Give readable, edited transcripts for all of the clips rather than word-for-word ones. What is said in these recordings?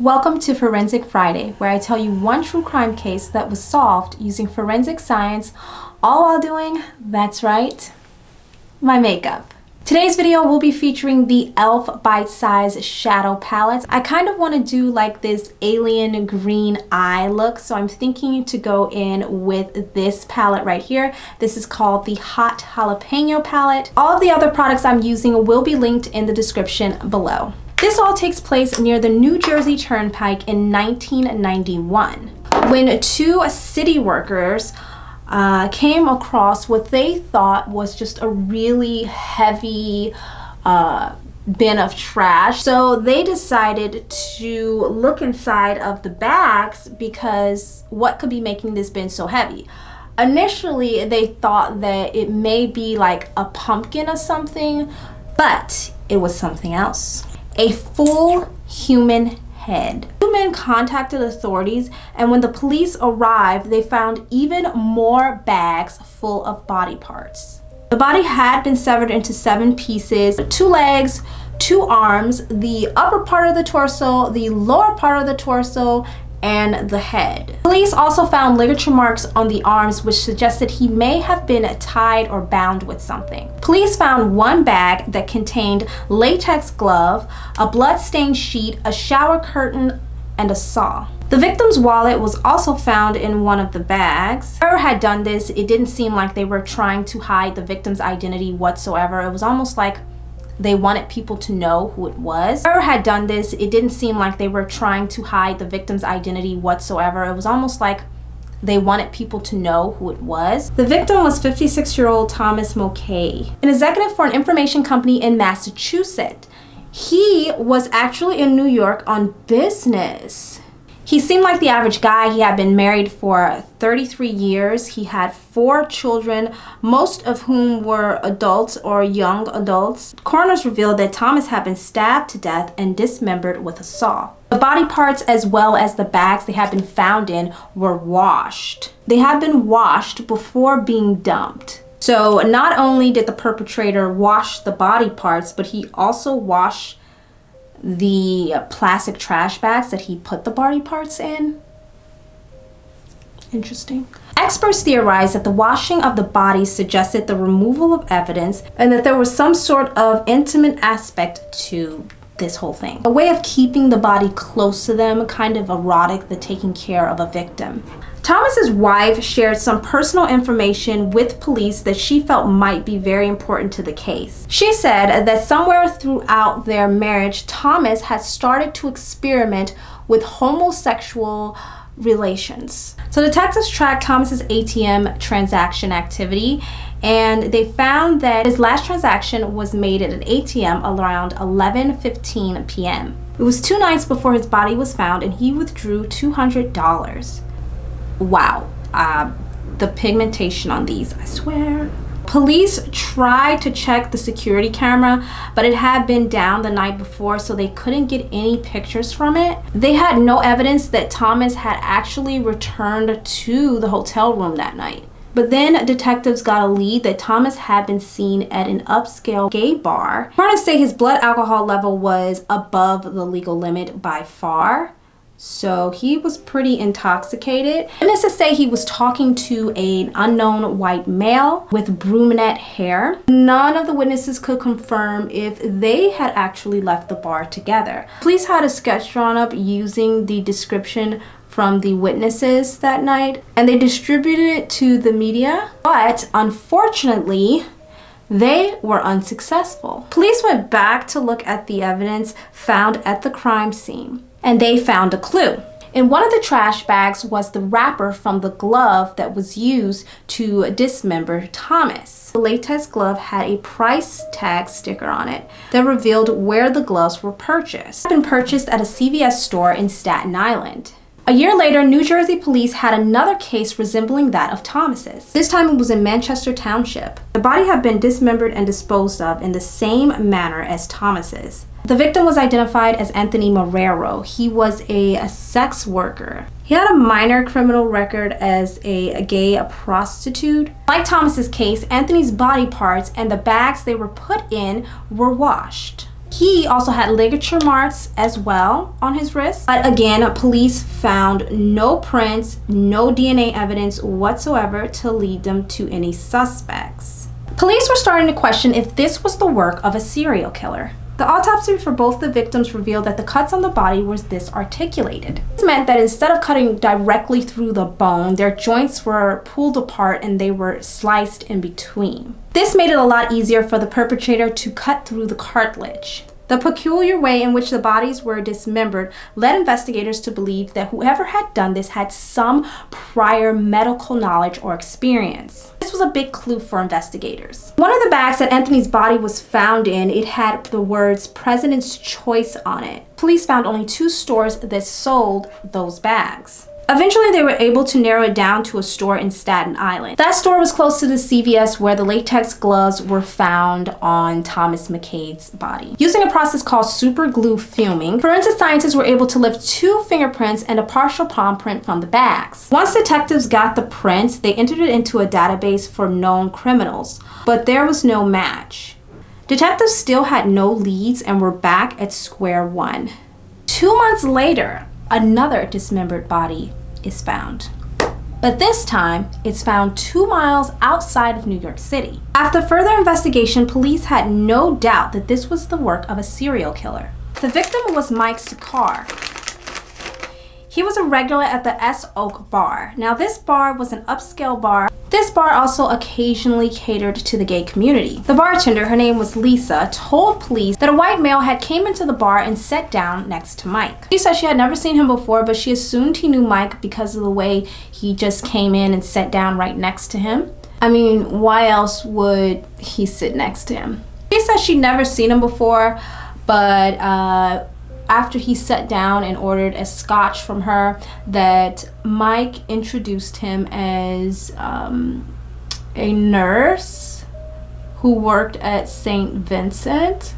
Welcome to Forensic Friday, where I tell you one true crime case that was solved using forensic science, all while doing, that's right, my makeup. Today's video will be featuring the e.l.f. Bite Size Shadow Palette. I kind of want to do like this alien green eye look, so I'm thinking to go in with this palette right here. This is called the Hot Jalapeno palette. All of the other products I'm using will be linked in the description below. This all takes place near the New Jersey Turnpike in 1991, when two city workers came across what they thought was just a really heavy bin of trash. So they decided to look inside of the bags because what could be making this bin so heavy? Initially, they thought that it may be like a pumpkin or something, but it was something else. A full human head. Two men contacted authorities, and when the police arrived, they found even more bags full of body parts. The body had been severed into 7 pieces: 2 legs, 2 arms, the upper part of the torso, the lower part of the torso, and the head. Police also found ligature marks on the arms, which suggested he may have been tied or bound with something. Police found one bag that contained latex glove, a blood-stained sheet, a shower curtain, and a saw. The victim's wallet was also found in one of the bags. Whoever had done this, it didn't seem like they were trying to hide the victim's identity whatsoever. It was almost like they wanted people to know who it was. Whoever had done this, it didn't seem like they were trying to hide the victim's identity whatsoever. It was almost like they wanted people to know who it was. The victim was 56-year-old Thomas Mulcahy, an executive for an information company in Massachusetts. He was actually in New York on business. He seemed like the average guy. He had been married for 33 years. He had 4 children, most of whom were adults or young adults. Coroners revealed that Thomas had been stabbed to death and dismembered with a saw. The body parts, as well as the bags they had been found in, were washed. They had been washed before being dumped. So not only did the perpetrator wash the body parts, but he also washed the plastic trash bags that he put the body parts in. Interesting. Experts theorized that the washing of the bodies suggested the removal of evidence and that there was some sort of intimate aspect to this whole thing. A way of keeping the body close to them, kind of erotic, the taking care of a victim. Thomas's wife shared some personal information with police that she felt might be very important to the case. She said that somewhere throughout their marriage, Thomas had started to experiment with homosexual relations. So detectives tracked Thomas's ATM transaction activity, and they found that his last transaction was made at an ATM around 11:15 p.m. It was 2 nights before his body was found, and he withdrew $200. Wow, the pigmentation on these, I swear. Police tried to check the security camera, but it had been down the night before, so they couldn't get any pictures from it. They had no evidence that Thomas had actually returned to the hotel room that night. But then detectives got a lead that Thomas had been seen at an upscale gay bar. Coroners say his blood alcohol level was above the legal limit by far. So he was pretty intoxicated. Witnesses say he was talking to an unknown white male with brunette hair. None of the witnesses could confirm if they had actually left the bar together. Police had a sketch drawn up using the description from the witnesses that night, and they distributed it to the media, but unfortunately, they were unsuccessful. Police went back to look at the evidence found at the crime scene, and they found a clue. In one of the trash bags was the wrapper from the glove that was used to dismember Thomas. The latex glove had a price tag sticker on it that revealed where the gloves were purchased. It had been purchased at a CVS store in Staten Island. A year later, New Jersey police had another case resembling that of Thomas's. This time it was in Manchester Township. The body had been dismembered and disposed of in the same manner as Thomas's. The victim was identified as Anthony Marrero. He was a sex worker. He had a minor criminal record as a gay prostitute. Like Thomas's case, Anthony's body parts and the bags they were put in were washed. He also had ligature marks as well on his wrist. But again, police found no prints, no DNA evidence whatsoever to lead them to any suspects. Police were starting to question if this was the work of a serial killer. The autopsy for both the victims revealed that the cuts on the body was disarticulated. This meant that instead of cutting directly through the bone, their joints were pulled apart and they were sliced in between. This made it a lot easier for the perpetrator to cut through the cartilage. The peculiar way in which the bodies were dismembered led investigators to believe that whoever had done this had some prior medical knowledge or experience. This was a big clue for investigators. One of the bags that Anthony's body was found in, it had the words President's Choice on it. Police found only 2 stores that sold those bags. Eventually, they were able to narrow it down to a store in Staten Island. That store was close to the CVS where the latex gloves were found on Thomas McCade's body. Using a process called super glue fuming, forensic scientists were able to lift 2 fingerprints and a partial palm print from the bags. Once detectives got the prints, they entered it into a database for known criminals, but there was no match. Detectives still had no leads and were back at square one. 2 months later, another dismembered body is found. But this time, it's found 2 miles outside of New York City. After further investigation, police had no doubt that this was the work of a serial killer. The victim was Mike Sakar. He was a regular at the S Oak Bar. Now, this bar was an upscale bar. This bar also occasionally catered to the gay community. The bartender, her name was Lisa, told police that a white male had came into the bar and sat down next to Mike. She said she had never seen him before, but she assumed he knew Mike because of the way he just came in and sat down right next to him. I mean, why else would he sit next to him? She said she'd never seen him before, but after he sat down and ordered a scotch from her, that Mike introduced him as a nurse who worked at St. Vincent.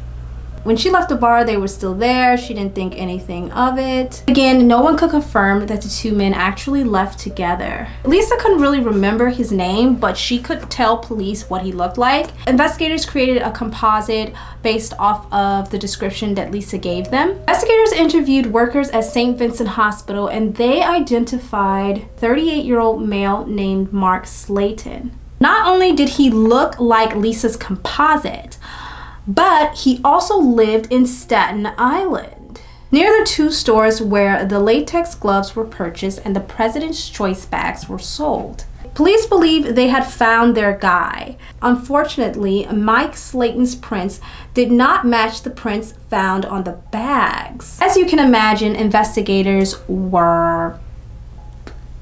When she left the bar, they were still there. She didn't think anything of it. Again, no one could confirm that the 2 men actually left together. Lisa couldn't really remember his name, but she could tell police what he looked like. Investigators created a composite based off of the description that Lisa gave them. Investigators interviewed workers at St. Vincent Hospital, and they identified 38-year-old male named Mark Staten. Not only did he look like Lisa's composite, but he also lived in Staten Island, near the 2 stores where the latex gloves were purchased and the President's Choice bags were sold. Police believe they had found their guy. Unfortunately, Mike Staten's prints did not match the prints found on the bags. As you can imagine, investigators were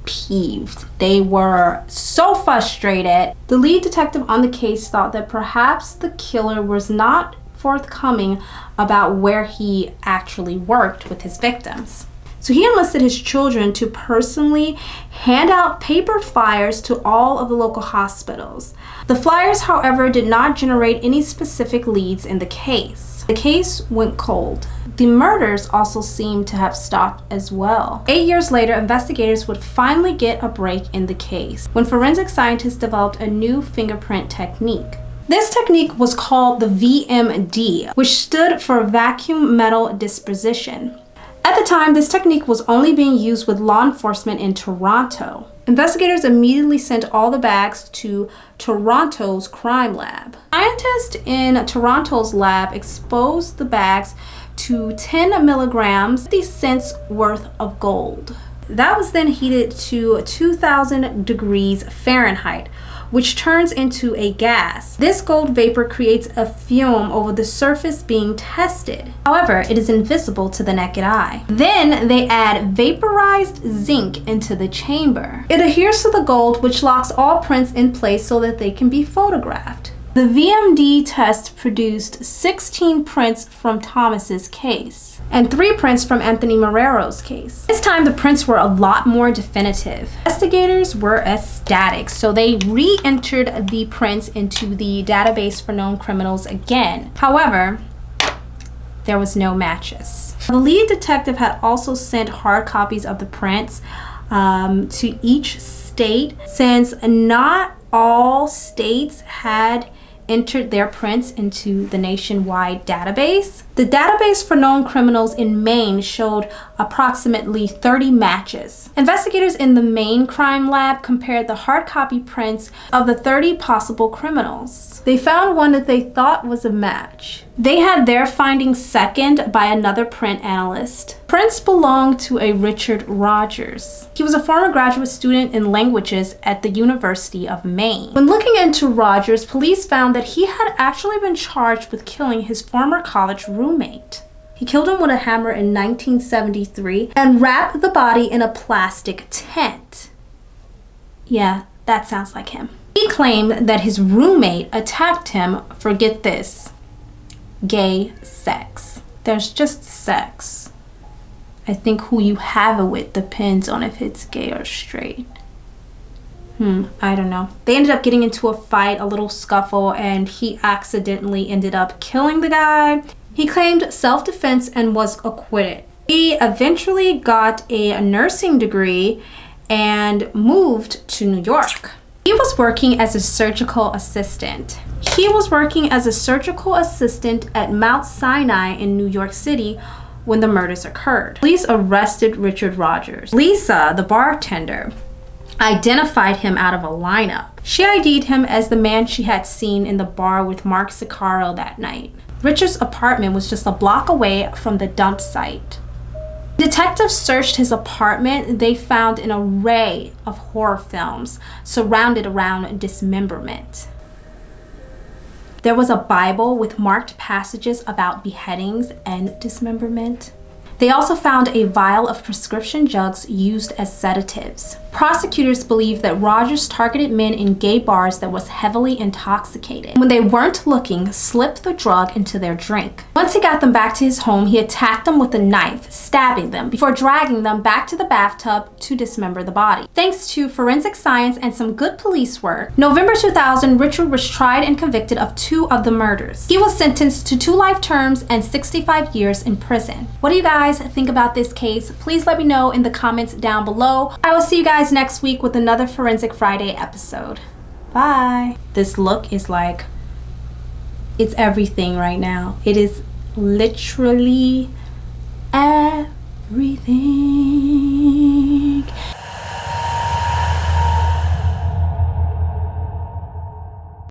peeved. They were so frustrated. The lead detective on the case thought that perhaps the killer was not forthcoming about where he actually worked with his victims. So he enlisted his children to personally hand out paper flyers to all of the local hospitals. The flyers, however, did not generate any specific leads in the case. The case went cold. The murders also seemed to have stopped as well. 8 years later, investigators would finally get a break in the case when forensic scientists developed a new fingerprint technique. This technique was called the VMD, which stood for vacuum metal disposition. At the time, this technique was only being used with law enforcement in Toronto. Investigators immediately sent all the bags to Toronto's crime lab. Scientists in Toronto's lab exposed the bags to 10 milligrams, 50 cents worth of gold. That was then heated to 2,000 degrees Fahrenheit, which turns into a gas. This gold vapor creates a fume over the surface being tested. However, it is invisible to the naked eye. Then they add vaporized zinc into the chamber. It adheres to the gold, which locks all prints in place so that they can be photographed. The VMD test produced 16 prints from Thomas's case and 3 prints from Anthony Marrero's case. This time the prints were a lot more definitive. Investigators were ecstatic, so they re-entered the prints into the database for known criminals again. However, there was no matches. The lead detective had also sent hard copies of the prints to each state, since not all states had entered their prints into the nationwide database. The database for known criminals in Maine showed approximately 30 matches. Investigators in the Maine crime lab compared the hard copy prints of the 30 possible criminals. They found one that they thought was a match. They had their findings seconded by another print analyst. Prints belonged to a Richard Rogers. He was a former graduate student in languages at the University of Maine. When looking into Rogers, police found that he had actually been charged with killing his former college roommate. He killed him with a hammer in 1973 and wrapped the body in a plastic tent. Yeah, that sounds like him. He claimed that his roommate attacked him for, get this, gay sex. There's just sex. I think who you have it with depends on if it's gay or straight. I don't know. They ended up getting into a fight, a little scuffle, and he accidentally ended up killing the guy. He claimed self-defense and was acquitted. He eventually got a nursing degree and moved to New York. He was working as a surgical assistant. At Mount Sinai in New York City when the murders occurred. Police arrested Richard Rogers. Lisa, the bartender, identified him out of a lineup. She ID'd him as the man she had seen in the bar with Mark Sicaro that night. Richard's apartment was just a block away from the dump site. Detectives searched his apartment. They found an array of horror films surrounded around dismemberment. There was a Bible with marked passages about beheadings and dismemberment. They also found a vial of prescription drugs used as sedatives. Prosecutors believe that Rogers targeted men in gay bars that was heavily intoxicated. When they weren't looking, slipped the drug into their drink. Once he got them back to his home, he attacked them with a knife, stabbing them before dragging them back to the bathtub to dismember the body. Thanks to forensic science and some good police work, November 2000, Richard was tried and convicted of 2 of the murders. He was sentenced to 2 life terms and 65 years in prison. What do you guys think about this case? Please let me know in the comments down below. I will see you guys next week with another Forensic Friday episode. Bye. This look is like, it's everything right now. It is literally everything.